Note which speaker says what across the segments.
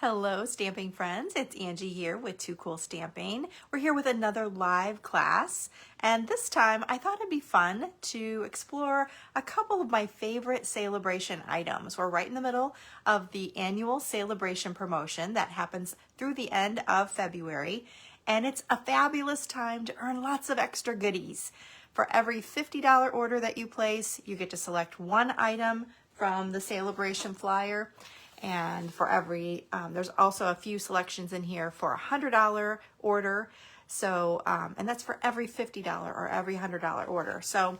Speaker 1: Hello, stamping friends. It's Angie here with Too Cool Stamping. We're here with another live class, and this time I thought it'd be fun to explore a couple of my favorite Sale-a-Bration items. We're right in the middle of the annual Sale-a-Bration promotion that happens through the end of February, and it's a fabulous time to earn lots of extra goodies. For every $50 order that you place, you get to select one item from the Sale-a-Bration flyer. And for every, there's also a few selections in here for a $100 order. So, and that's for every $50 or every $100 order. So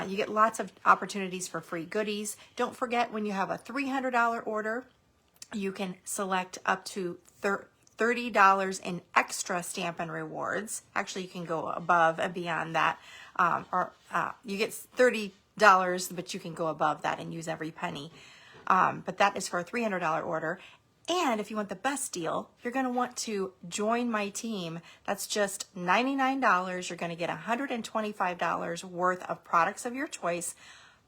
Speaker 1: you get lots of opportunities for free goodies. Don't forget, when you have a $300 order, you can select up to $30 in extra Stampin' Rewards. Actually, you can go above and beyond that. You get $30, but you can go above that and use every penny. But that is for a $300 order. And if you want the best deal, you're going to want to join my team. That's just $99. You're going to get $125 worth of products of your choice.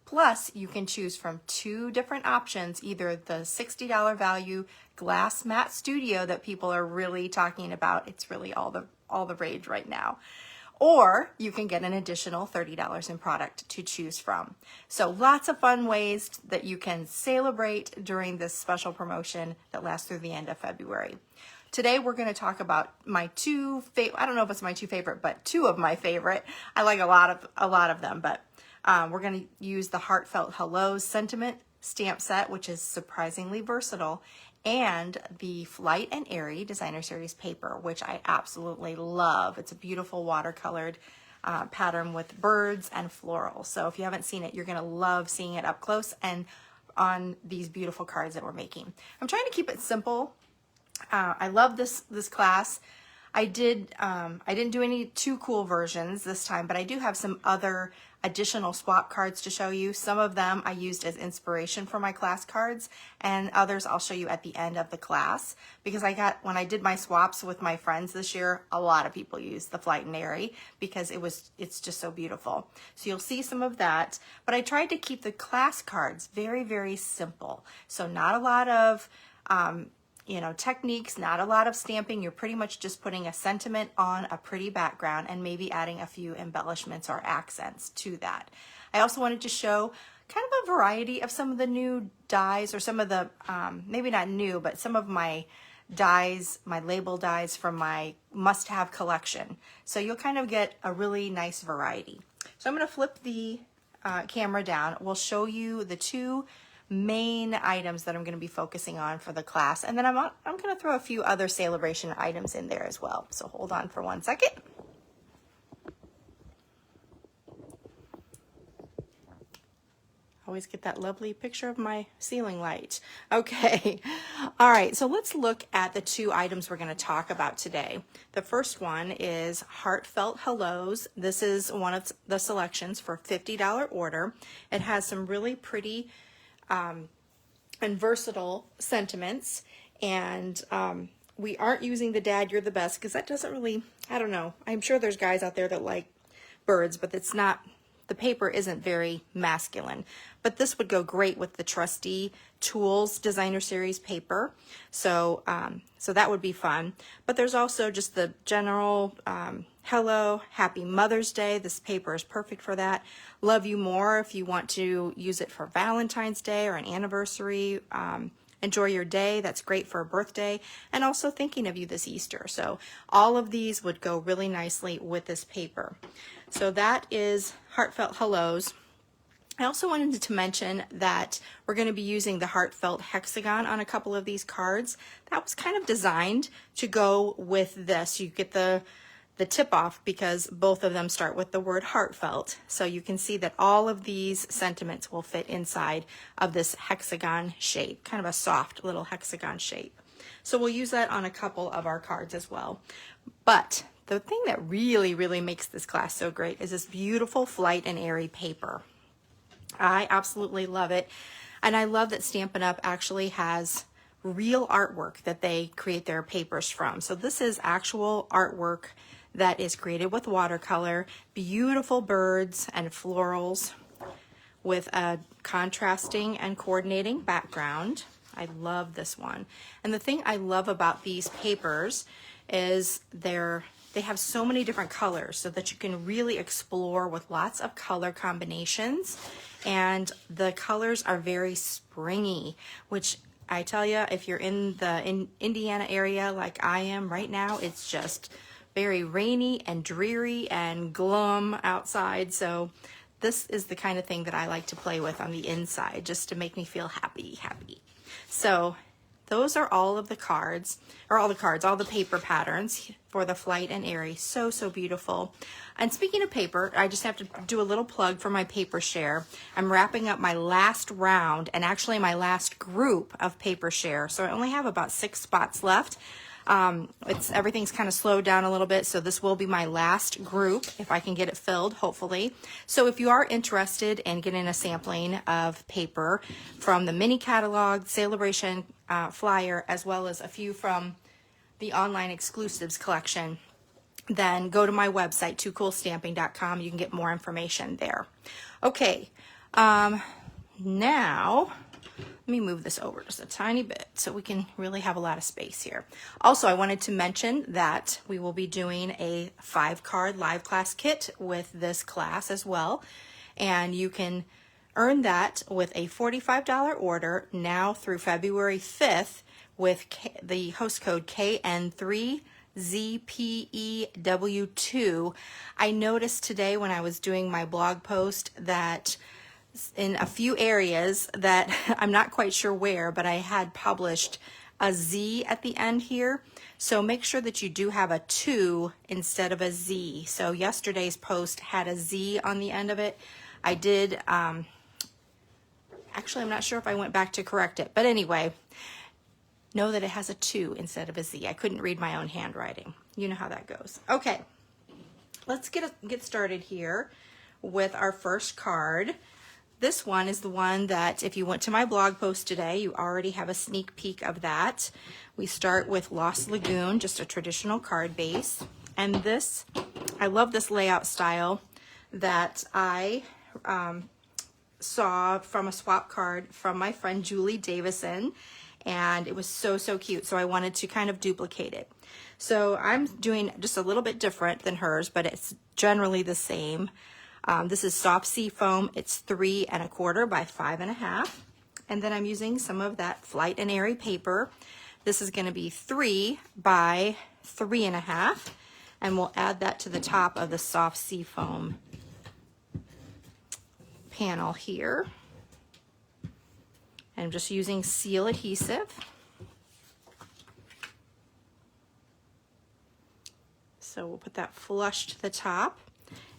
Speaker 1: Plus, you can choose from two different options, either the $60 value Glass Mat Studio that people are really talking about. It's really all the rage right now. Or you can get an additional $30 in product to choose from. So lots of fun ways that you can celebrate during this special promotion that lasts through the end of February. Today we're going to talk about my I don't know if it's my two favorite, but two of my favorite. I like a lot of them, but we're going to use the Heartfelt Hellos sentiment stamp set, which is surprisingly versatile, and the Flight Airy Designer Series paper, which I absolutely love. It's a beautiful watercolored pattern with birds and florals. So if you haven't seen it, you're going to love seeing it up close and on these beautiful cards that we're making. I'm trying to keep it simple. I love this class. I didn't do any too cool versions this time, but I do have some other additional swap cards to show you. Some of them I used as inspiration for my class cards, and others I'll show you at the end of the class, because when I did my swaps with my friends this year, a lot of people used the Flight Airy because it's just so beautiful. So you'll see some of that, but I tried to keep the class cards very, very simple. So not a lot of techniques, not a lot of stamping. You're pretty much just putting a sentiment on a pretty background and maybe adding a few embellishments or accents to that. I also wanted to show kind of a variety of some of the new dies, or some of the, maybe not new, but some of my dies, my label dies from my must-have collection. So you'll kind of get a really nice variety. So I'm going to flip the camera down. We'll show you the two main items that I'm going to be focusing on for the class, and then I'm going to throw a few other Sale-a-Bration items in there as well. So hold on for 1 second. Always get that lovely picture of my ceiling light. Okay, all right, so let's look at the two items we're going to talk about today. The first one is Heartfelt Hellos. This is one of the selections for $50 order. It has some really pretty and versatile sentiments, and we aren't using the Dad You're the Best because that doesn't really, I don't know, I'm sure there's guys out there that like birds, but it's not, the paper isn't very masculine. But this would go great with the Trusty Tools Designer Series paper, so that would be fun. But there's also just the general hello, happy Mother's Day. This paper is perfect for that. Love You More if you want to use it for Valentine's Day or an anniversary. Enjoy Your Day, that's great for a birthday, and also Thinking of You this Easter. So all of these would go really nicely with this paper. So that is Heartfelt Hellos. I also wanted to mention that we're going to be using the Heartfelt Hexagon on a couple of these cards. That was kind of designed to go with this. You get the tip off because both of them start with the word heartfelt. So you can see that all of these sentiments will fit inside of this hexagon shape, kind of a soft little hexagon shape. So we'll use that on a couple of our cards as well. But the thing that really, really makes this class so great is this beautiful Flight Airy paper. I absolutely love it. And I love that Stampin' Up! Actually has real artwork that they create their papers from. So this is actual artwork that is created with watercolor, beautiful birds and florals with a contrasting and coordinating background. I love this one. And the thing I love about these papers is they have so many different colors so that you can really explore with lots of color combinations. And the colors are very springy, which I tell you, if you're in the Indiana area like I am right now, it's just very rainy and dreary and glum outside. So this is the kind of thing that I like to play with on the inside, just to make me feel happy. So those are all of the cards, or all the paper patterns for the Flight and Airy. So beautiful. And speaking of paper, I just have to do a little plug for my paper share. I'm wrapping up my last round, and actually my last group of paper share. So I only have about 6 spots left. Everything's kind of slowed down a little bit, so this will be my last group if I can get it filled, hopefully. So if you are interested in getting a sampling of paper from the mini catalog, Sale-a-Bration flyer, as well as a few from the online exclusives collection, then go to my website, toocoolstamping.com. You can get more information there. Okay, now let me move this over just a tiny bit so we can really have a lot of space here. Also, I wanted to mention that we will be doing a 5-card live class kit with this class as well. And you can earn that with a $45 order now through February 5th with the host code KN3ZPEW2. I noticed today when I was doing my blog post that in a few areas that I'm not quite sure where, but I had published a Z at the end here. So make sure that you do have a 2 instead of a Z. So yesterday's post had a Z on the end of it. I did, actually I'm not sure if I went back to correct it, but anyway, know that it has a 2 instead of a Z. I couldn't read my own handwriting. You know how that goes. Okay, let's get started here with our first card. This one is the one that if you went to my blog post today, you already have a sneak peek of that. We start with Lost Lagoon, just a traditional card base. And this, I love this layout style that I saw from a swap card from my friend Julie Davison. And it was so cute. So I wanted to kind of duplicate it. So I'm doing just a little bit different than hers, but it's generally the same. This is soft sea foam. It's 3 1/4 by 5 1/2. And then I'm using some of that Flight and Airy paper. This is going to be 3 by 3 1/2. And we'll add that to the top of the soft sea foam panel here. And I'm just using seal adhesive. So we'll put that flush to the top.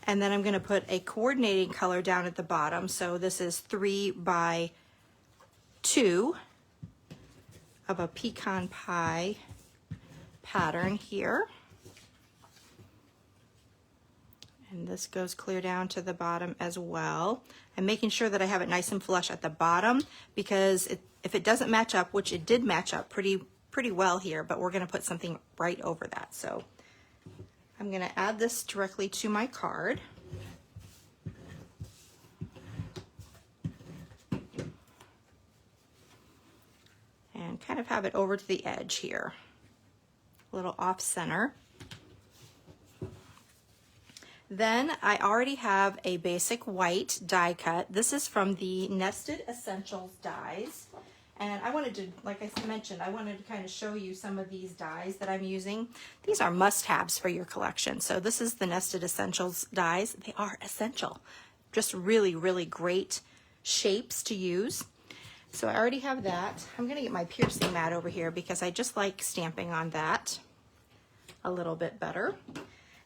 Speaker 1: And then I'm going to put a coordinating color down at the bottom. So this is 3 by 2 of a pecan pie pattern here. And this goes clear down to the bottom as well. I'm making sure that I have it nice and flush at the bottom because if it doesn't match up, which it did match up pretty well here, but we're going to put something right over that. So I'm going to add this directly to my card. And kind of have it over to the edge here, a little off center. Then I already have a basic white die cut. This is from the Nested Essentials dies. And I wanted to, like I mentioned, I wanted to kind of show you some of these dies that I'm using. These are must-haves for your collection. So this is the Nested Essentials dies. They are essential. Just really great shapes to use. So I already have that. I'm going to get my piercing mat over here because I just like stamping on that a little bit better.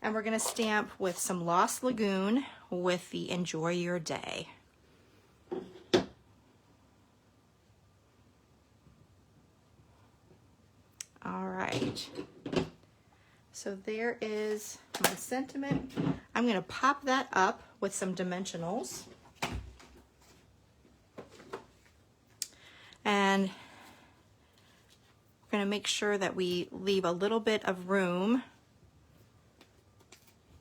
Speaker 1: And we're going to stamp with some Lost Lagoon with the Enjoy Your Day. All right, so there is my sentiment. I'm going to pop that up with some dimensionals. And we're going to make sure that we leave a little bit of room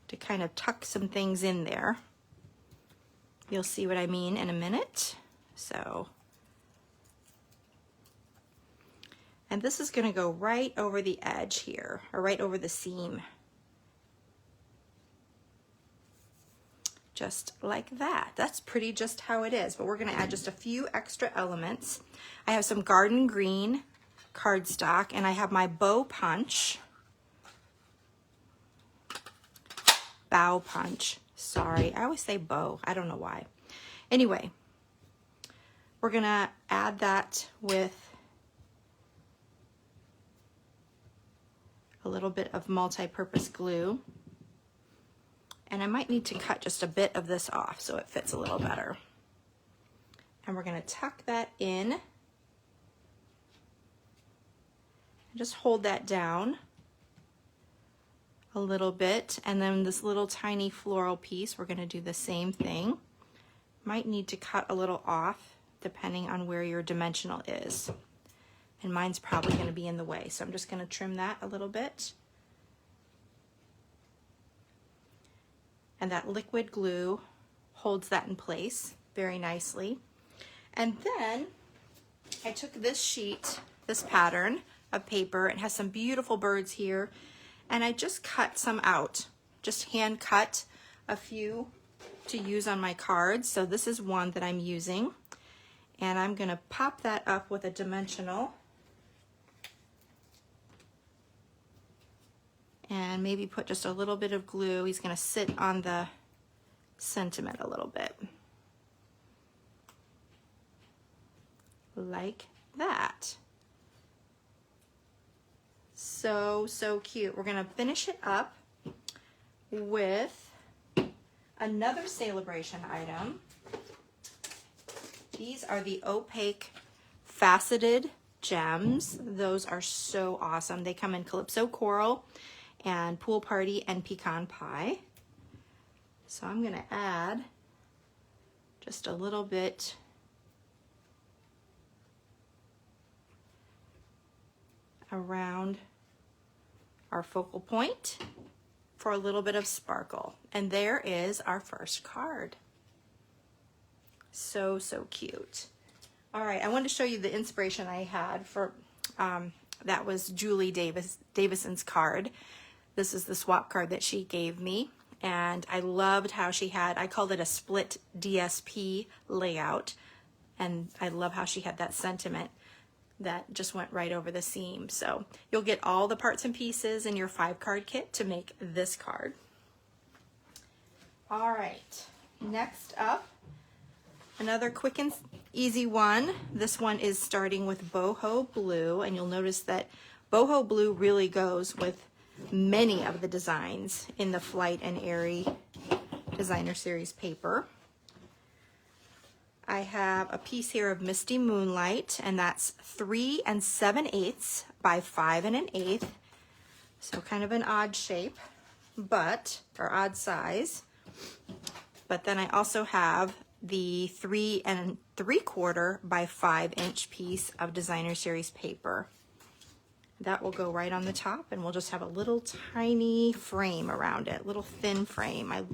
Speaker 1: to kind of tuck some things in there. You'll see what I mean in a minute. So And this is gonna go right over the edge here, or right over the seam. Just like that. That's pretty just how it is, but we're gonna add just a few extra elements. I have some garden green cardstock, and I have my bow punch. Bow punch, sorry. I always say bow, I don't know why. Anyway, we're gonna add that with a little bit of multi-purpose glue. And I might need to cut just a bit of this off so it fits a little better. And we're gonna tuck that in. And just hold that down a little bit. And then this little tiny floral piece, we're gonna do the same thing. Might need to cut a little off depending on where your dimensional is. And mine's probably gonna be in the way, so I'm just gonna trim that a little bit. And that liquid glue holds that in place very nicely. And then I took this sheet, this pattern of paper, it has some beautiful birds here, and I just cut some out, just hand cut a few to use on my cards. So this is one that I'm using, and I'm gonna pop that up with a dimensional and maybe put just a little bit of glue. He's gonna sit on the sentiment a little bit. Like that. So, so cute. We're gonna finish it up with another Sale-a-Bration item. These are the opaque faceted gems. Those are so awesome. They come in Calypso Coral and Pool Party and Pecan Pie. So I'm gonna add just a little bit around our focal point for a little bit of sparkle. And there is our first card. So, so cute. All right, I wanted to show you the inspiration I had for, that was Julie Davison's card. This is the swap card that she gave me, and I loved how she had, I called it a split DSP layout, and I love how she had that sentiment that just went right over the seam. So you'll get all the parts and pieces in your 5-card kit to make this card. All right, next up, another quick and easy one. This one is starting with Boho Blue, and you'll notice that Boho Blue really goes with many of the designs in the Flight Airy Designer Series paper. I have a piece here of Misty Moonlight, and that's 3 7/8 by 5 1/8. So kind of an odd shape, or odd size. But then I also have the 3 3/4 by 5" piece of Designer Series paper. That will go right on the top, and we'll just have a little tiny frame around it, little thin frame. I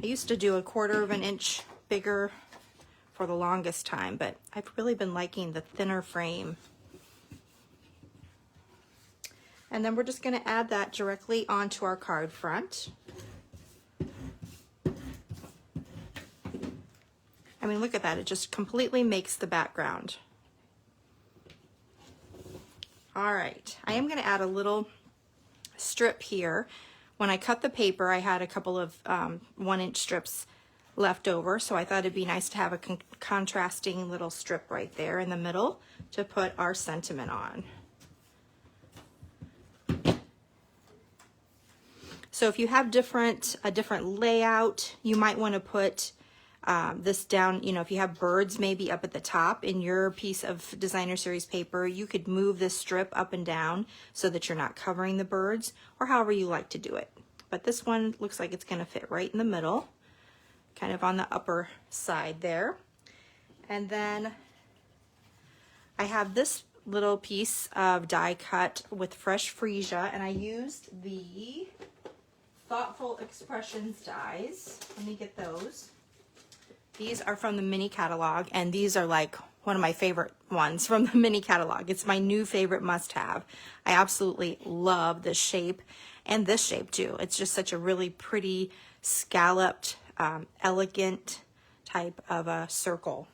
Speaker 1: used to do a 1/4 inch bigger for the longest time, but I've really been liking the thinner frame. And then we're just gonna add that directly onto our card front. I mean, look at that, it just completely makes the background. All right, I am gonna add a little strip here. When I cut the paper, I had a couple of 1-inch strips left over, so I thought it'd be nice to have a contrasting little strip right there in the middle to put our sentiment on. So if you have a different layout, you might want to put this down, you know, if you have birds maybe up at the top in your piece of Designer Series paper, you could move this strip up and down so that you're not covering the birds, or however you like to do it. But this one looks like it's going to fit right in the middle, kind of on the upper side there. And then I have this little piece of die cut with fresh freesia, and I used the Thoughtful Expressions dies. Let me get those. These are from the mini catalog, and these are like one of my favorite ones from the mini catalog. It's my new favorite must-have. I absolutely love this shape and this shape too. It's just such a really pretty scalloped, elegant type of a circle.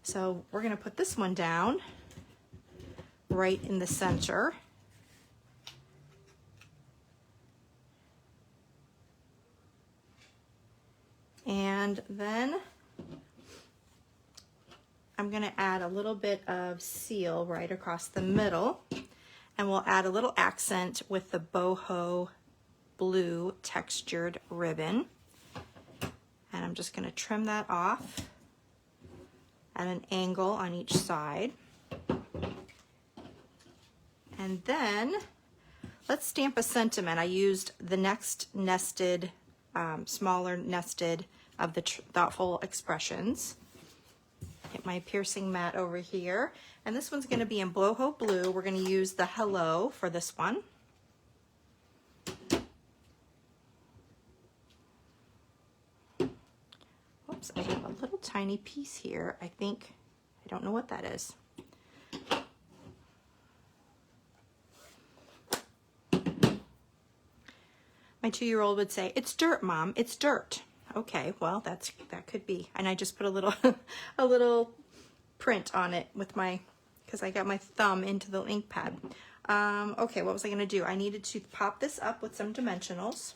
Speaker 1: So we're going to put this one down right in the center. And then I'm going to add a little bit of seal right across the middle, and we'll add a little accent with the boho blue textured ribbon. And I'm just going to trim that off at an angle on each side. And then let's stamp a sentiment. I used the next nested, smaller nested of the Thoughtful Expressions. Get my piercing mat over here. And this one's going to be in boho blue. We're going to use the Hello for this one. Oops, I have a little tiny piece here. I think, I don't know what that is. My 2-year-old would say, "It's dirt, Mom, it's dirt." Okay, well, that could be. And I just put a little a little print on it with my, because I got my thumb into the ink pad. Okay, what was I going to do? I needed to pop this up with some dimensionals.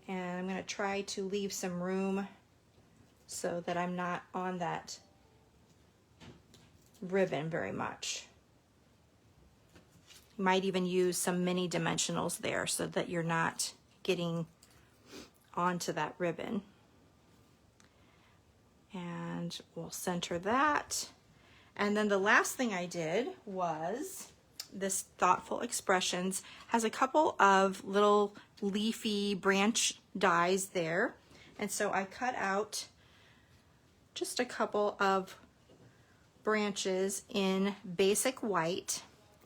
Speaker 1: And I'm going to try to leave some room so that I'm not on that ribbon very much. You might even use some mini dimensionals there so that you're not getting onto that ribbon. And we'll center that. And then the last thing I did was this Thoughtful Expressions has a couple of little leafy branch dies there. And so I cut out just a couple of branches in basic white.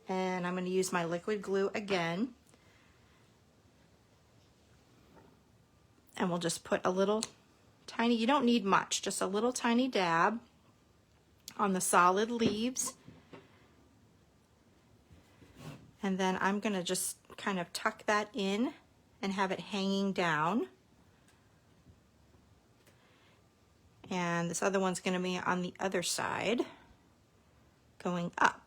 Speaker 1: And I'm going to use my liquid glue again. And we'll just put a little tiny, you don't need much, just a little tiny dab on the solid leaves. And then I'm going to just kind of tuck that in and have it hanging down. And this other one's going to be on the other side, going up.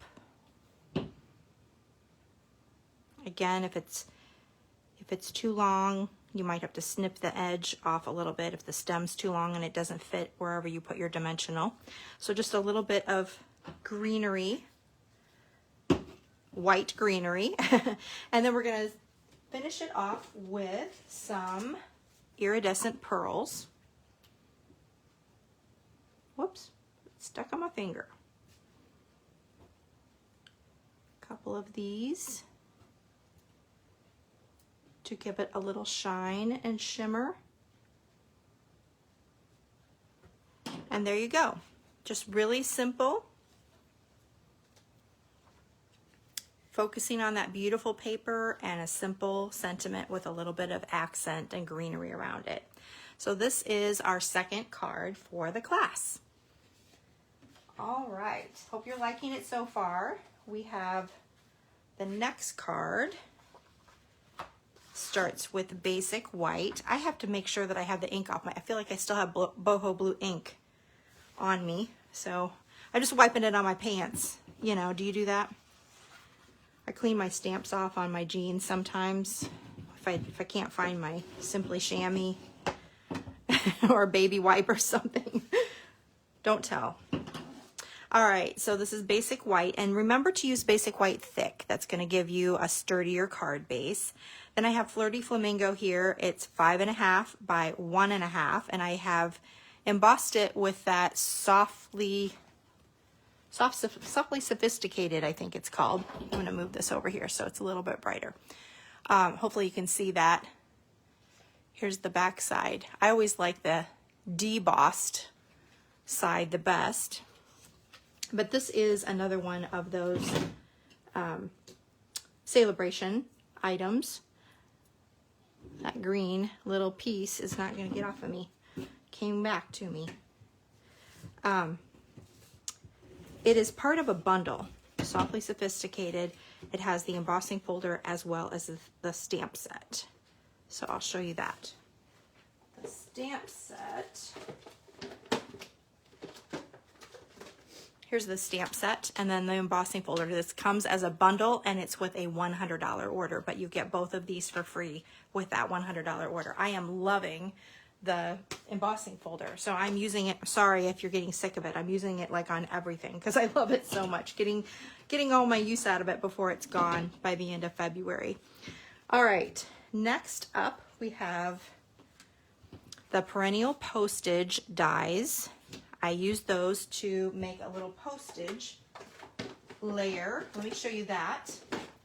Speaker 1: Again, if it's too long, you might have to snip the edge off a little bit if the stem's too long and it doesn't fit wherever you put your dimensional. So just a little bit of greenery, white greenery. And then we're going to finish it off with some iridescent pearls. Whoops, it's stuck on my finger. A couple of these to give it a little shine and shimmer. And there you go. Just really simple. Focusing on that beautiful paper and a simple sentiment with a little bit of accent and greenery around it. So this is our second card for the class. All right, hope you're liking it so far. We have the next card. Starts with basic white. I have to make sure that I have the ink off I feel like I still have boho blue ink on me. So I'm just wiping it on my pants. You know, do you do that? I clean my stamps off on my jeans sometimes. If I can't find my Simply Chamois or a baby wipe or something. Don't tell. All right, so this is basic white, and remember to use basic white thick. That's going to give you a sturdier card base. Then I have Flirty Flamingo here. It's 5.5 by 1.5, and I have embossed it with that softly sophisticated, I think it's called. I'm going to move this over here so it's a little bit brighter. Hopefully you can see that. Here's the back side. I always like the debossed side the best. But this is another one of those Sale-a-Bration items. That green little piece is not going to get off of me. came back to me. It is part of a bundle, Softly Sophisticated. It has the embossing folder as well as the stamp set. So I'll show you that. The stamp set. Here's the stamp set and then the embossing folder. This comes as a bundle and it's with a $100 order, but you get both of these for free with that $100 order. I am loving the embossing folder. So I'm using it, sorry if you're getting sick of it, I'm using it like on everything because I love it so much. Getting all my use out of it before it's gone by the end of February. All right, next up we have the perennial postage dies. I use those to make a little postage layer. Let me show you that.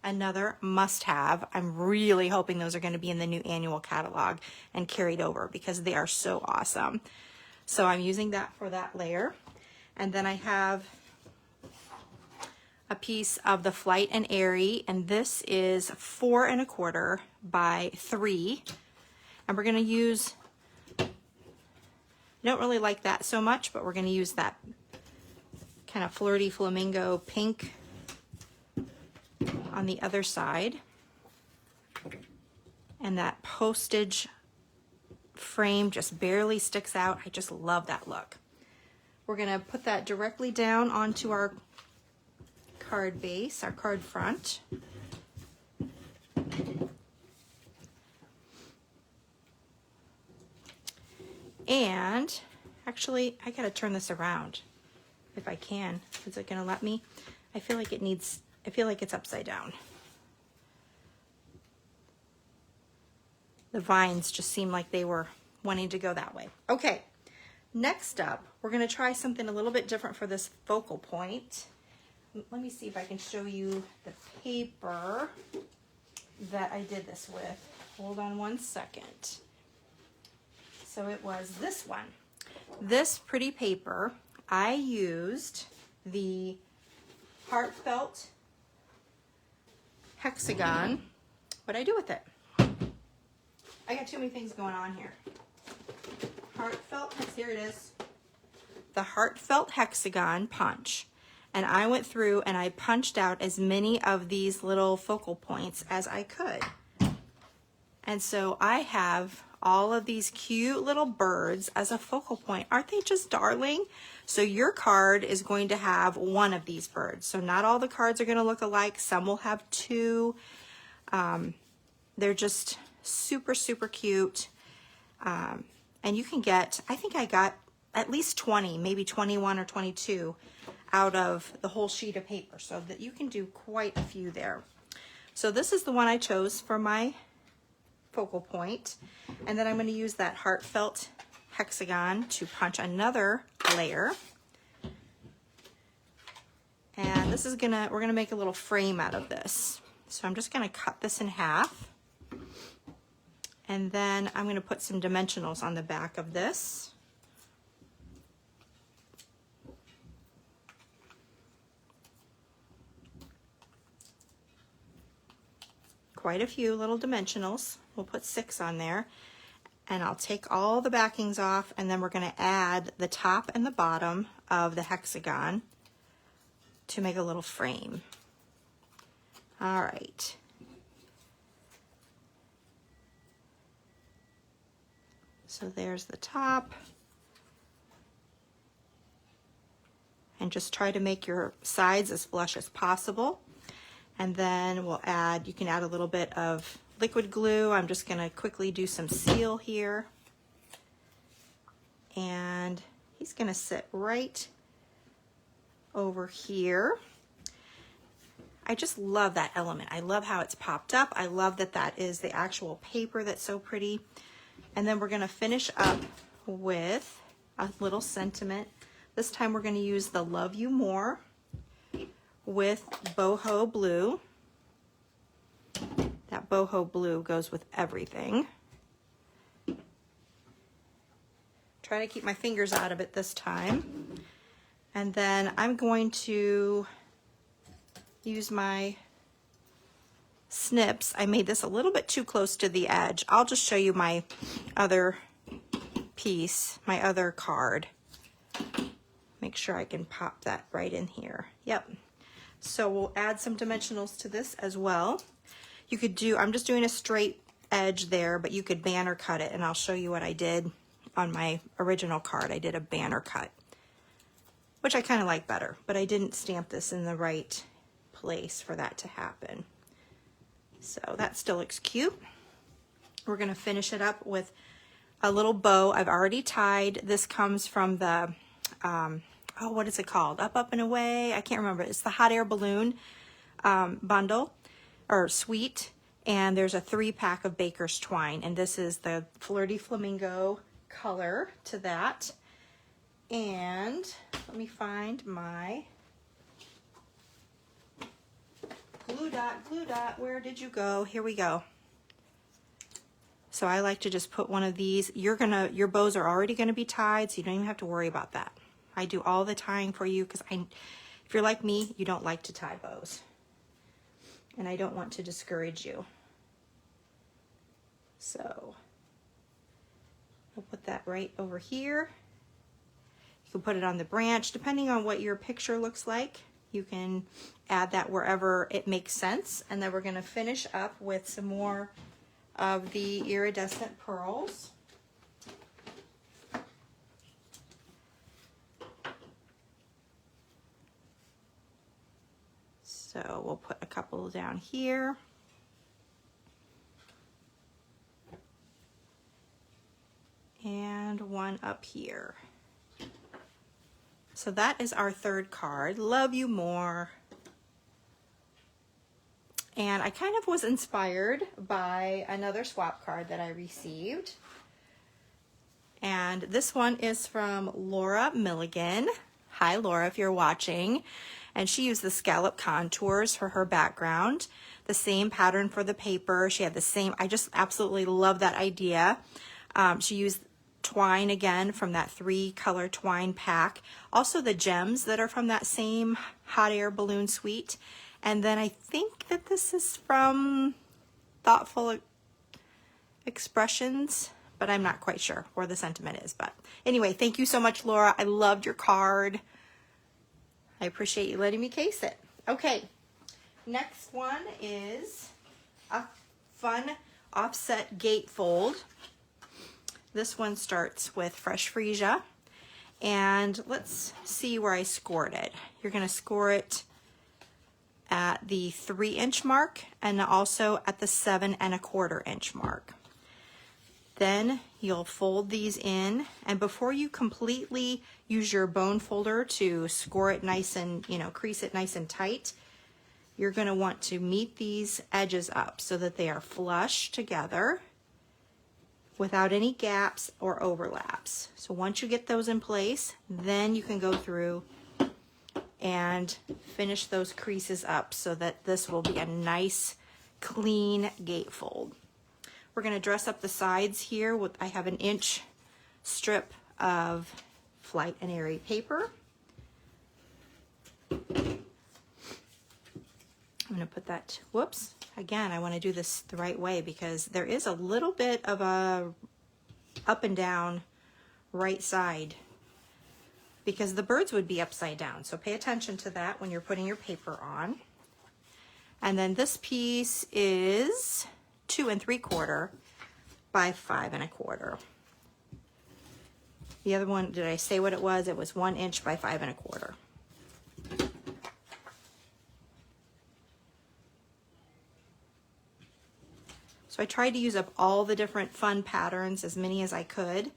Speaker 1: Another must-have. I'm really hoping those are going to be in the new annual catalog and carried over because they are so awesome. So I'm using that for that layer. And then I have a piece of the Flight Airy, and this is 4 1/4 by 3. And we're going to use, I don't really like that so much, but we're going to use that kind of flirty flamingo pink on the other side, and that postage frame just barely sticks out. I just love that look. We're gonna put that directly down onto our card base, our card front. And actually, I gotta turn this around if I can. Is it gonna let me? I feel like it needs, I feel like it's upside down. The vines just seemed like they were wanting to go that way. Okay, next up, we're gonna try something a little bit different for this focal point. Let me see if I can show you the paper that I did this with. Hold on one second. So it was this one. This pretty paper, I used the Heartfelt Hexagon. What'd I do with it? I got too many things going on here. Heartfelt, here it is. The Heartfelt Hexagon punch. And I went through and I punched out as many of these little focal points as I could. And so I have all of these cute little birds as a focal point. Aren't they just darling? So your card is going to have one of these birds. So not all the cards are going to look alike. Some will have two. They're just super, super cute. And you can get, I think I got at least 20, maybe 21 or 22 out of the whole sheet of paper, so that you can do quite a few there. So this is the one I chose for my focal point. And then I'm going to use that Heartfelt Hexagon to punch another layer. And this is we're gonna make a little frame out of this. So I'm just gonna cut this in half. And then I'm gonna put some dimensionals on the back of this. Quite a few little dimensionals. We'll put 6 on there. And I'll take all the backings off, and then we're gonna add the top and the bottom of the hexagon to make a little frame. All right. So there's the top. And just try to make your sides as flush as possible. And then we'll add, you can add a little bit of liquid glue. I'm just gonna quickly do some seal here. And he's gonna sit right over here. I just love that element. I love how it's popped up. I love that that is the actual paper that's so pretty. And then we're gonna finish up with a little sentiment. This time we're gonna use the Love You More with boho blue. That boho blue goes with everything. Try to keep my fingers out of it this time. And then I'm going to use my snips. I made this a little bit too close to the edge. I'll just show you my other piece, my other card. Make sure I can pop that right in here. Yep. So we'll add some dimensionals to this as well. You could do, I'm just doing a straight edge there, but you could banner cut it, and I'll show you what I did on my original card. I did a banner cut, which I kind of like better, but I didn't stamp this in the right place for that to happen. So that still looks cute. We're gonna finish it up with a little bow I've already tied. This comes from the, oh, what is it called? Up, Up and Away. I can't remember. It's the hot air balloon bundle or suite. And there's a 3-pack of Baker's twine. And this is the Flirty Flamingo color to that. And let me find my glue dot. Where did you go? Here we go. So I like to just put one of these. Your bows are already gonna be tied, so you don't even have to worry about that. I do all the tying for you because if you're like me, you don't like to tie bows. And I don't want to discourage you. So we'll put that right over here. You can put it on the branch, depending on what your picture looks like. You can add that wherever it makes sense. And then we're gonna finish up with some more of the iridescent pearls. So we'll put a couple down here. And one up here. So that is our third card, Love You More. And I kind of was inspired by another swap card that I received. And this one is from Laura Milligan. Hi, Laura, if you're watching. And she used the scallop contours for her background. The same pattern for the paper. She had the same, I just absolutely love that idea. She used twine again from that 3-color twine pack. Also the gems that are from that same hot air balloon suite. And then I think that this is from Thoughtful Expressions, but I'm not quite sure where the sentiment is. But anyway, thank you so much, Laura. I loved your card. I appreciate you letting me case it. Okay, next one is a fun offset gatefold. This one starts with Fresh Freesia. And let's see where I scored it. You're gonna score it at the 3-inch mark and also at the 7 1/4 inch mark. Then you'll fold these in, and before you completely use your bone folder to score it nice and, crease it nice and tight, you're gonna want to meet these edges up so that they are flush together without any gaps or overlaps. So once you get those in place, then you can go through and finish those creases up so that this will be a nice, clean gatefold. We're gonna dress up the sides here with, I have an 1-inch strip of Flight Airy paper. I'm gonna put that, whoops, again, I wanna do this the right way because there is a little bit of a up and down right side because the birds would be upside down. So pay attention to that when you're putting your paper on. And then this piece is 2 3/4 by 5 1/4. The other one, did I say what it was? It was 1 inch by 5 1/4. So I tried to use up all the different fun patterns, as many as I could.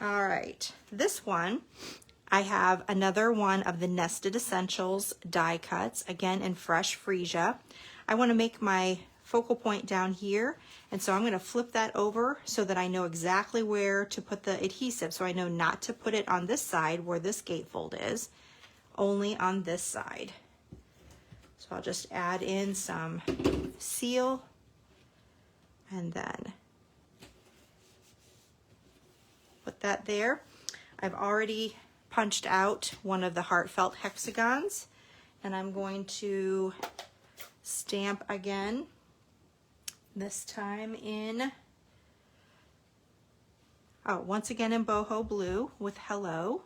Speaker 1: All right, this one, I have another one of the Nested Essentials die cuts, again in Fresh Freesia. I want to make my focal point down here, and so I'm going to flip that over so that I know exactly where to put the adhesive, so I know not to put it on this side where this gatefold is, only on this side. So I'll just add in some seal and then put that there. I've already punched out one of the Heartfelt hexagons, and I'm going to stamp again, this time in once again in boho blue with hello.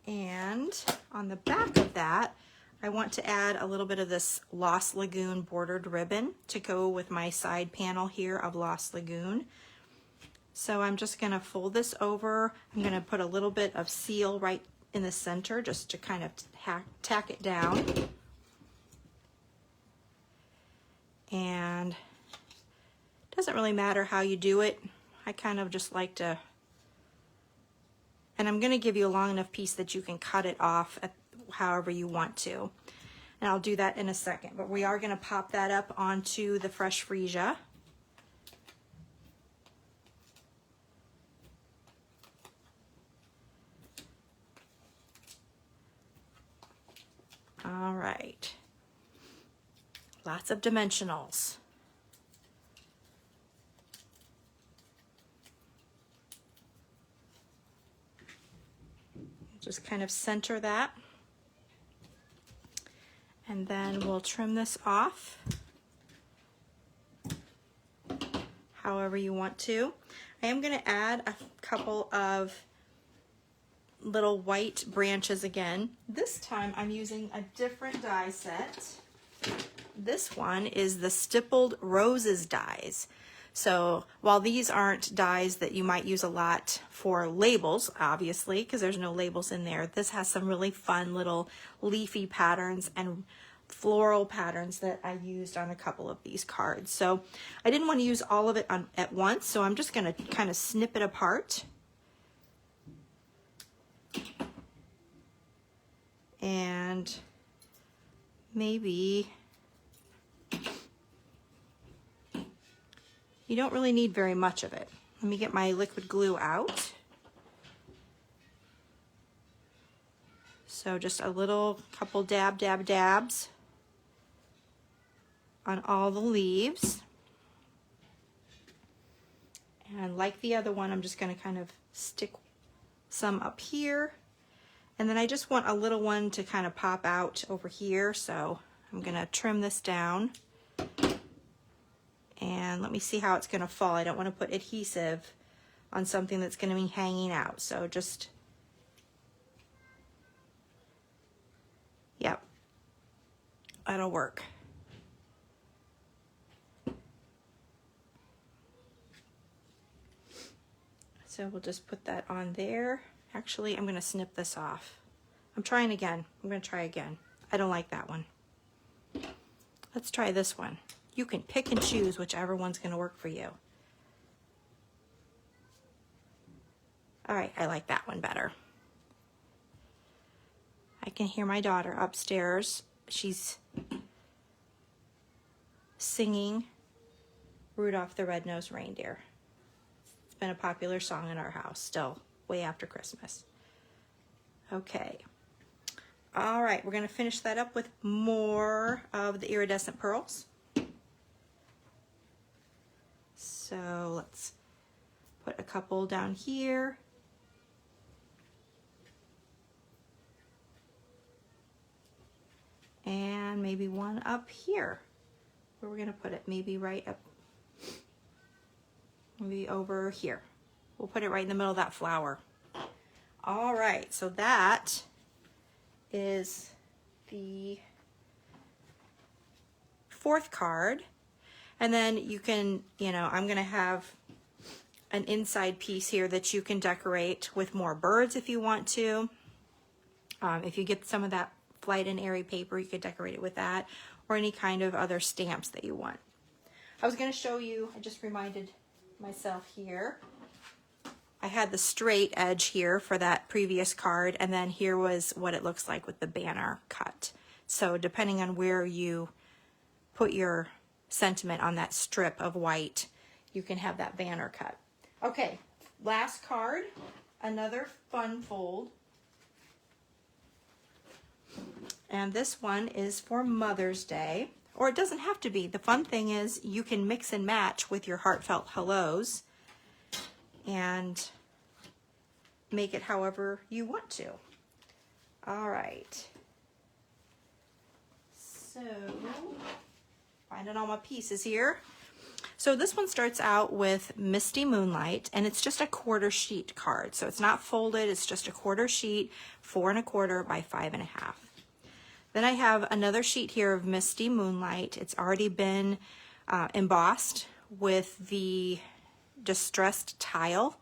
Speaker 1: And on the back of that, I want to add a little bit of this Lost Lagoon bordered ribbon to go with my side panel here of Lost Lagoon. So I'm just going to fold this over. I'm going to put a little bit of seal right in the center just to kind of tack it down. And it doesn't really matter how you do it. I kind of just like to, and I'm going to give you a long enough piece that you can cut it off at however you want to. And I'll do that in a second, but we are going to pop that up onto the fresh freesia. All right, lots of dimensionals. Just kind of center that. And then we'll trim this off however you want to. I am going to add a couple of little white branches again. This time I'm using a different die set. This one is the Stippled Roses dies. So while these aren't dies that you might use a lot for labels, obviously, because there's no labels in there, this has some really fun little leafy patterns and floral patterns that I used on a couple of these cards. So I didn't want to use all of it at once, so I'm just going to kind of snip it apart. And maybe you don't really need very much of it. Let me get my liquid glue out. So just a little couple dabs on all the leaves. And like the other one, I'm just going to kind of stick some up here. And then I just want a little one to kind of pop out over here. So I'm going to trim this down. And let me see how it's going to fall. I don't want to put adhesive on something that's going to be hanging out. So just, yep, that'll work. So we'll just put that on there. Actually, I'm going to snip this off. I'm trying again. I'm going to try again. I don't like that one. Let's try this one. You can pick and choose whichever one's going to work for you. All right, I like that one better. I can hear my daughter upstairs. She's singing Rudolph the Red-Nosed Reindeer. It's been a popular song in our house still, way after Christmas. Okay. All right, we're going to finish that up with more of the iridescent pearls. So let's put a couple down here. And maybe one up here. Where we're going to put it? Maybe right up, maybe over here. We'll put it right in the middle of that flower. All right, so that is the fourth card. And then you can, I'm going to have an inside piece here that you can decorate with more birds if you want to. If you get some of that Flight Airy paper, you could decorate it with that, or any kind of other stamps that you want. I was going to show you, I just reminded myself here, I had the straight edge here for that previous card, and then here was what it looks like with the banner cut. So depending on where you put your sentiment on that strip of white, you can have that banner cut. Okay, last card, another fun fold. And this one is for Mother's Day, or it doesn't have to be. The fun thing is you can mix and match with your Heartfelt Hellos and make it however you want to. All right. So Finding all my pieces here. So this one starts out with Misty Moonlight, and it's just a 1/4 sheet card. So it's not folded, it's just a 1/4 sheet, 4 1/4 by 5 1/2. Then I have another sheet here of Misty Moonlight. It's already been embossed with the Distressed Tile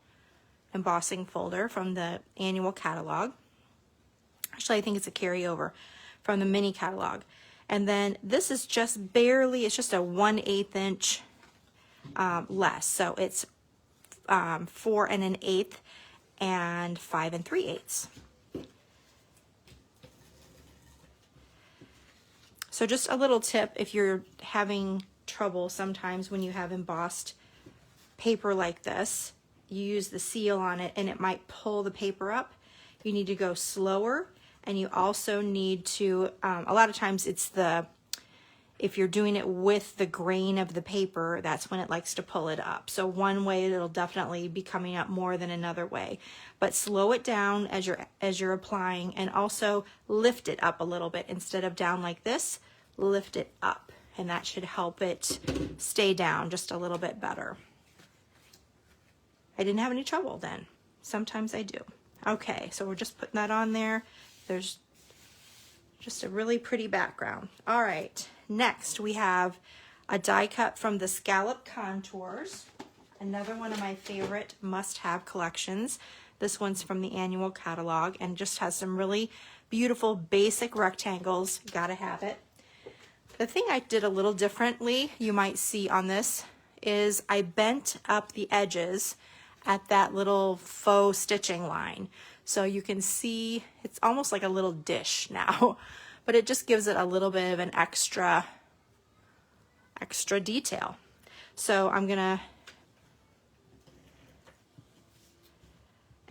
Speaker 1: embossing folder from the annual catalog. Actually, I think it's a carryover from the mini catalog. And then this is just barely, it's just a 1/8 inch less. So it's 4 1/8 and 5 3/8. So just a little tip, if you're having trouble sometimes when you have embossed paper like this, you use the seal on it and it might pull the paper up. You need to go slower, and you also need to, a lot of times it's if you're doing it with the grain of the paper, that's when it likes to pull it up. So one way it'll definitely be coming up more than another way, but slow it down as you're applying, and also lift it up a little bit. Instead of down like this, lift it up, and that should help it stay down just a little bit better. I didn't have any trouble then. Sometimes I do. Okay, so we're just putting that on there. There's just a really pretty background. All right, next we have a die cut from the Scallop Contours, another one of my favorite must-have collections. This one's from the annual catalog and just has some really beautiful basic rectangles. Gotta have it. The thing I did a little differently, you might see on this, is I bent up the edges at that little faux stitching line. So you can see it's almost like a little dish now, but it just gives it a little bit of an extra detail. So I'm gonna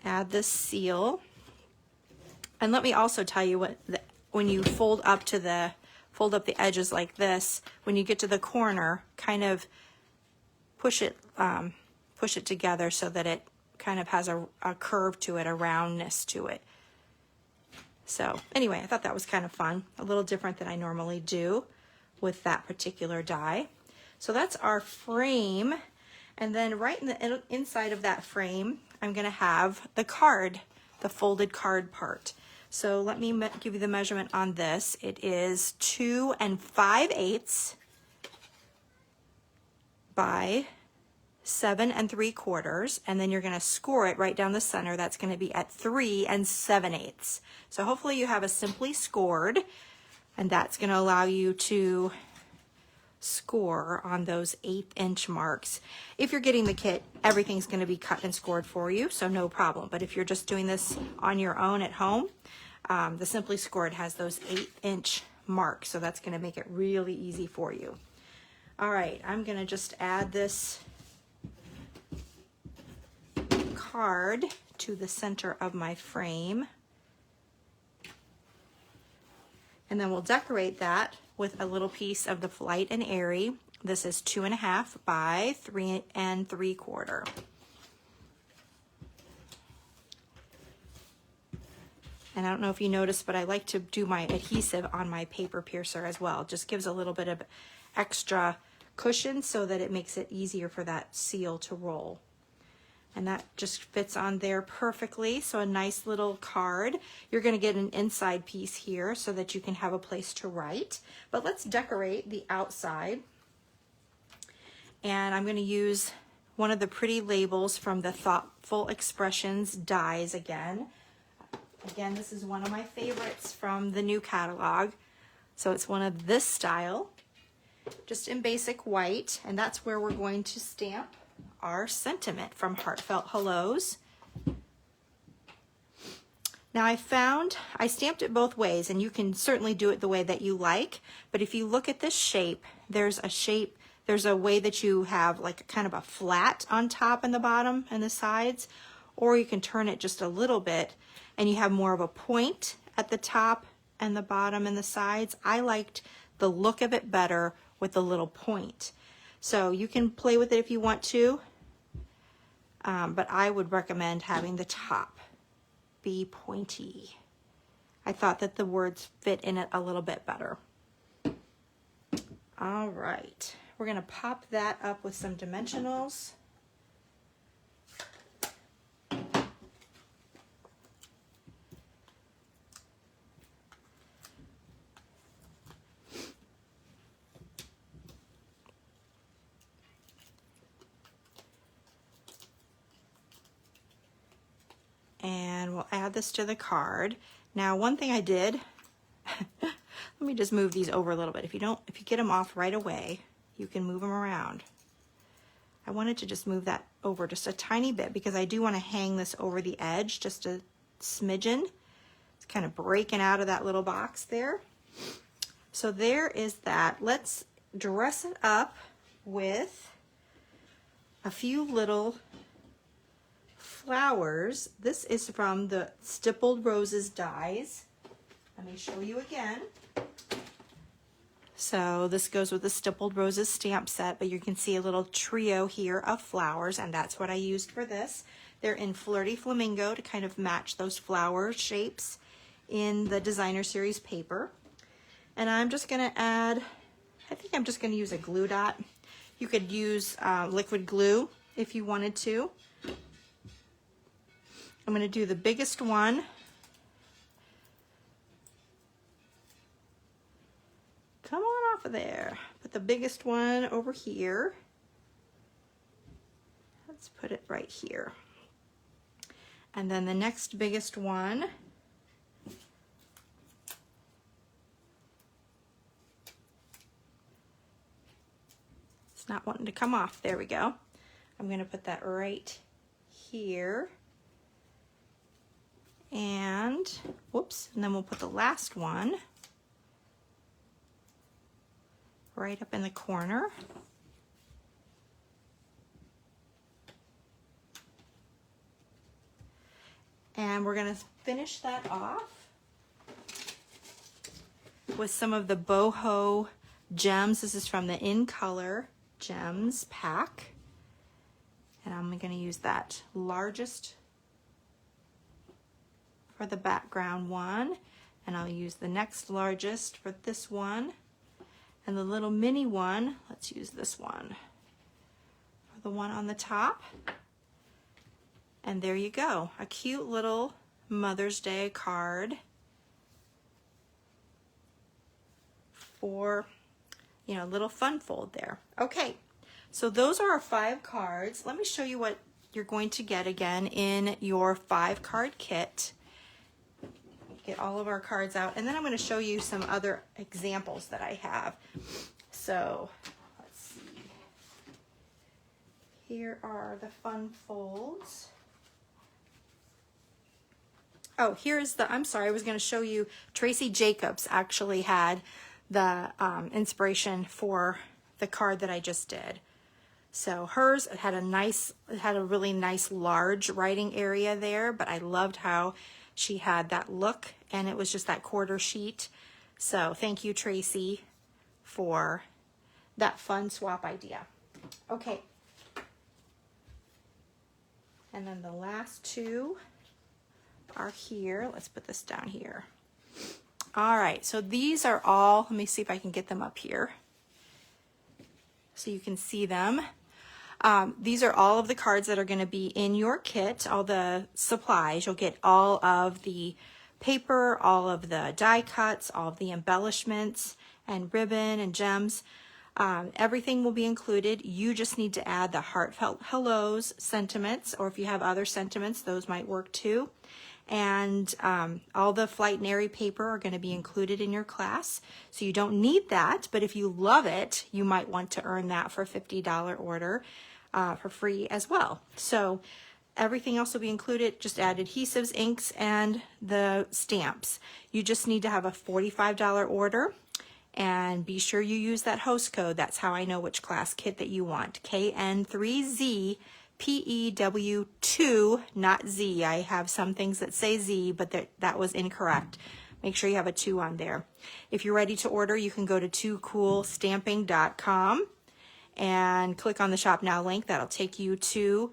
Speaker 1: add this seal. And let me also tell you when you fold up the edges like this, when you get to the corner, kind of push it together so that it kind of has a curve to it, a roundness to it. So anyway, I thought that was kind of fun, a little different than I normally do with that particular die. So that's our frame, and then right in the inside of that frame, I'm gonna have the card, the folded card part. So let me give you the measurement on this. It is 2 5/8 by 7 3/4, and then you're going to score it right down the center. That's going to be at 3 7/8. So hopefully you have a simply scored, and that's going to allow you to score on those 1/8 inch marks. If you're getting the kit, everything's going to be cut and scored for you, so no problem. But if you're just doing this on your own at home, the simply scored has those 1/8 inch marks, so that's going to make it really easy for you. All right, I'm going to just add this card to the center of my frame, and then we'll decorate that with a little piece of the Flight Airy. This is 2 1/2 by 3 3/4. And I don't know if you noticed, but I like to do my adhesive on my paper piercer as well. It just gives a little bit of extra cushion so that it makes it easier for that seal to roll. And that just fits on there perfectly. So a nice little card. You're going to get an inside piece here so that you can have a place to write. But let's decorate the outside. And I'm going to use one of the pretty labels from the Thoughtful Expressions dies again. Again, this is one of my favorites from the new catalog. So it's one of this style, just in basic white. And that's where we're going to stamp our sentiment from Heartfelt Hellos. Now I stamped it both ways, and you can certainly do it the way that you like, but if you look at this shape, there's a way that you have like kind of a flat on top and the bottom and the sides, or you can turn it just a little bit and you have more of a point at the top and the bottom and the sides. I liked the look of it better with the little point. So you can play with it if you want to, but I would recommend having the top be pointy. I thought that the words fit in it a little bit better. All right, we're gonna pop that up with some dimensionals. And we'll add this to the card. Now, one thing I did, let me just move these over a little bit. If you get them off right away, you can move them around. I wanted to just move that over just a tiny bit because I do want to hang this over the edge just a smidgen. It's kind of breaking out of that little box there. So there is that. Let's dress it up with a few little flowers. This is from the Stippled Roses dies. Let me show you again. So this goes with the Stippled Roses stamp set, but you can see a little trio here of flowers, and that's what I used for this. They're in Flirty Flamingo to kind of match those flower shapes in the designer series paper. And I'm just gonna add, I think I'm just gonna use a glue dot. You could use liquid glue if you wanted to. I'm going to do the biggest one. Come on off of there. Put the biggest one over here. Let's put it right here. And then the next biggest one. It's not wanting to come off. There we go. I'm going to put that right here. And, whoops, and then we'll put the last one right up in the corner. And we're gonna finish that off with some of the boho gems. This is from the In Color Gems pack. And I'm gonna use that largest for the background one, and I'll use the next largest for this one, and the little mini one, let's use this one for the one on the top. And there you go, a cute little Mother's Day card for, you know, a little fun fold there. Okay, so those are our 5 cards. Let me show you what you're going to get again in your 5-card kit. Get all of our cards out, and then I'm going to show you some other examples that I have. So let's see. Here are the fun folds. Oh, here's the, I'm sorry, I was going to show you, Tracy Jacobs actually had the inspiration for the card that I just did. So hers had a really nice large writing area there, but I loved how she had that look, and it was just that quarter sheet. So thank you, Tracy, for that fun swap idea. Okay. And then the last 2 are here. Let's put this down here. All right, so these are all, let me see if I can get them up here so you can see them. These are all of the cards that are going to be in your kit, all the supplies. You'll get all of the paper, all of the die cuts, all of the embellishments and ribbon and gems. Everything will be included. You just need to add the Heartfelt Hellos sentiments, or if you have other sentiments, those might work too. And all the Flight Airy paper are going to be included in your class. So you don't need that, but if you love it, you might want to earn that for a $50 order for free as well. So everything else will be included. Just add adhesives, inks, and the stamps. You just need to have a $45 order, and be sure you use that host code. That's how I know which class kit that you want. KN3Z PEW2, not Z. I have some things that say Z, but that was incorrect. Make sure you have a 2 on there. If you're ready to order, you can go to toocoolstamping.com and click on the Shop Now link. That'll take you to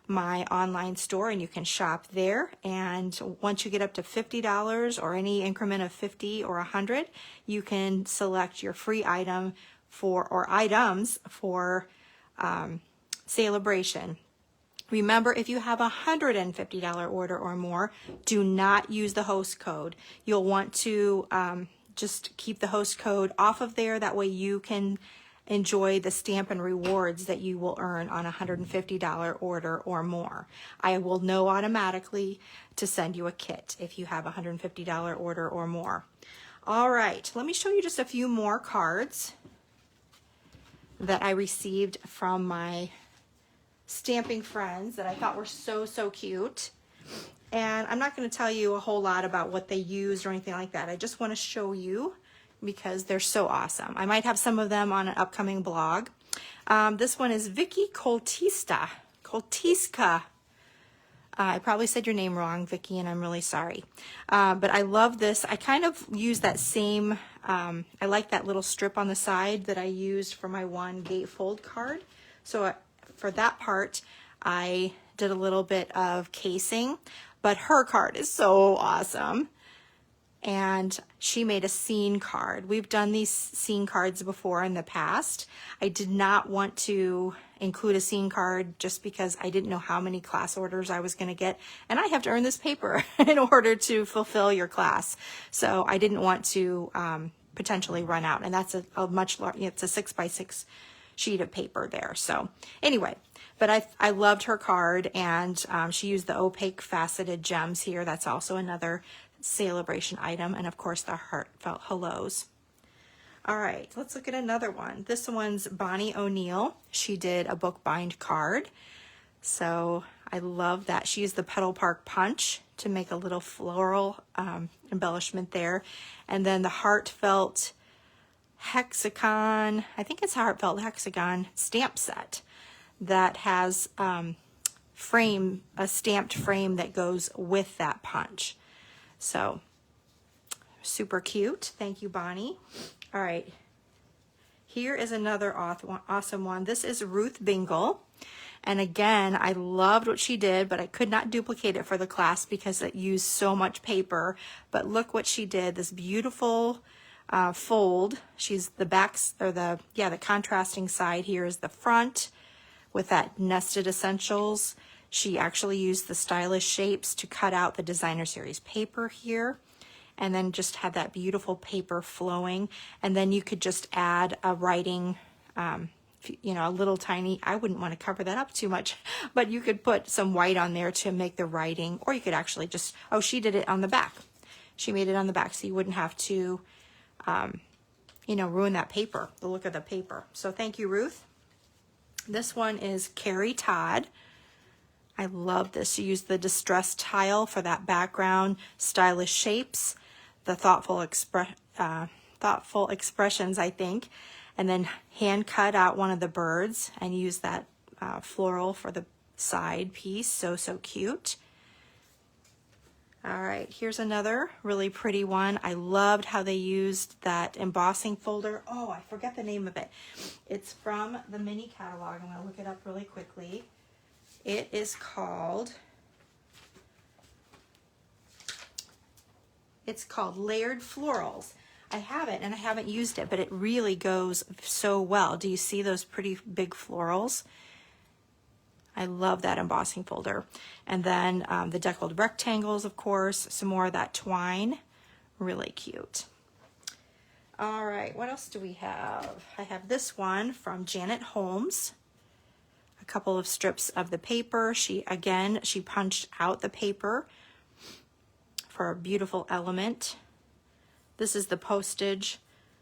Speaker 1: my online store, and you can shop there. And once you get up to $50 or any increment of 50 or 100, you can select your free item or items for Sale-a-Bration. Remember, if you have a $150 order or more, do not use the host code. You'll want to just keep the host code off of there. That way you can enjoy the Stampin' rewards that you will earn on a $150 order or more. I will know automatically to send you a kit if you have a $150 order or more. All right, let me show you just a few more cards that I received from my stamping friends that I thought were so cute. And I'm not going to tell you a whole lot about what they used or anything like that. I just want to show you because they're so awesome. I might have some of them on an upcoming blog. This one is Vicky Coltiska. I probably said your name wrong, Vicky, and I'm really sorry. But I love this. I kind of use that same, I like that little strip on the side that I used for my one gatefold card. So for that part, I did a little bit of casing, but her card is so awesome. And she made a scene card. We've done these scene cards before in the past. I did not want to include a scene card just because I didn't know how many class orders I was going to get. And I have to earn this paper in order to fulfill your class. So I didn't want to potentially run out. And that's a much larger, it's a 6x6 sheet of paper there. So anyway, but I loved her card, and she used the opaque faceted gems here. That's also another Sale-a-Bration item, and of course the Heartfelt Hellos. All right, let's look at another one. This one's Bonnie O'Neill. She did a bookbind card. So I love that. She used the Petal Park Punch to make a little floral embellishment there. And then the Heartfelt Hexagon, I think it's Heartfelt Hexagon stamp set that has a stamped frame that goes with that punch. So super cute. Thank you, Bonnie. All right, here is another awesome one. This is Ruth Bingle. And again, I loved what she did, but I could not duplicate it for the class because it used so much paper. But look what she did, this beautiful fold. She's the backs, or the contrasting side here is the front with that nested essentials. She actually used the stylish shapes to cut out the designer series paper here, and then just had that beautiful paper flowing. And then you could just add a writing, you know, a little tiny, I wouldn't want to cover that up too much, but you could put some white on there to make the writing, or you could actually just, oh, she did it on the back. She made it on the back, so you wouldn't have to, you know, ruin that paper, the look of the paper. So thank you, Ruth. This one is Carrie Todd. I love this. She used the distressed tile for that background, stylish shapes, the thoughtful expressions, I think, and then hand cut out one of the birds and used that floral for the side piece. So cute. All right, here's another really pretty one. I loved how they used that embossing folder. Oh, I forget the name of it. It's from the mini catalog. I'm going to look it up really quickly. It is called, Layered Florals. I have it and I haven't used it, but it really goes so well. Do you see those pretty big florals? I love that embossing folder. And then the deckled rectangles, of course, some more of that twine. Really cute. All right, what else do we have? I have this one from Janet Holmes. A couple of strips of the paper. She punched out the paper for a beautiful element. This is the postage,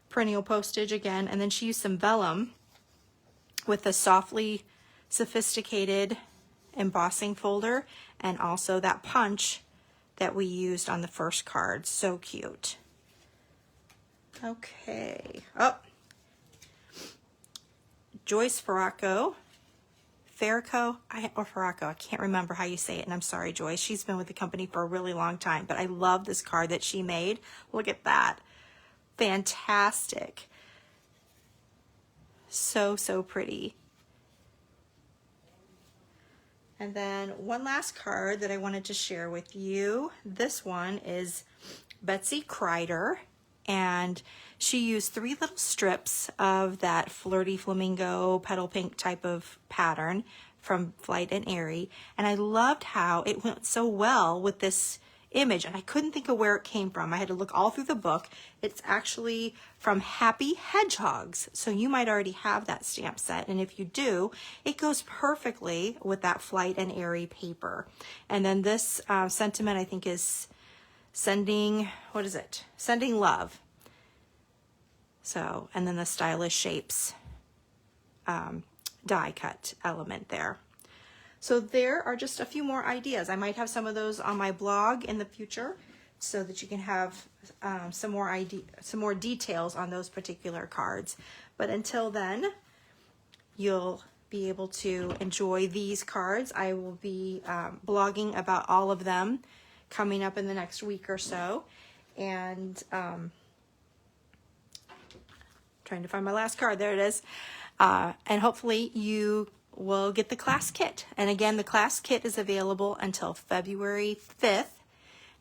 Speaker 1: perennial postage again, and then she used some vellum with a softly sophisticated embossing folder, and also that punch that we used on the first card. So cute. Okay. Oh, Joyce Farraco, I can't remember how you say it, and I'm sorry, Joyce. She's been with the company for a really long time, but I love this card that she made. Look at that. Fantastic. So pretty. And then one last card that I wanted to share with you. This one is Betsy Kreider. and she used 3 little strips of that flirty flamingo petal pink type of pattern from Flight Airy, and I loved how it went so well with this image, and I couldn't think of where it came from. I had to look all through the book. It's actually from Happy Hedgehogs, so you might already have that stamp set, and if you do, it goes perfectly with that Flight Airy paper. And then this sentiment, I think, is sending, what is it? Sending love. So, and then the Stylish Shapes die cut element there. So there are just a few more ideas. I might have some of those on my blog in the future so that you can have some more details on those particular cards. But until then, you'll be able to enjoy these cards. I will be blogging about all of them coming up in the next week or so. And trying to find my last card. There it is. And hopefully you will get the class kit. And again, the class kit is available until February 5th,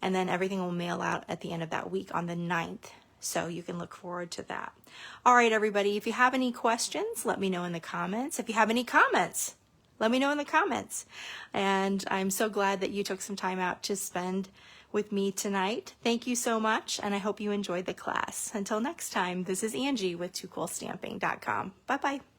Speaker 1: and then everything will mail out at the end of that week on the 9th. So you can look forward to that. All right, everybody, if you have any questions, let me know in the comments. If you have any comments, let me know in the comments. And I'm so glad that you took some time out to spend with me tonight. Thank you so much, and I hope you enjoyed the class. Until next time, this is Angie with TooCoolStamping.com. Bye-bye.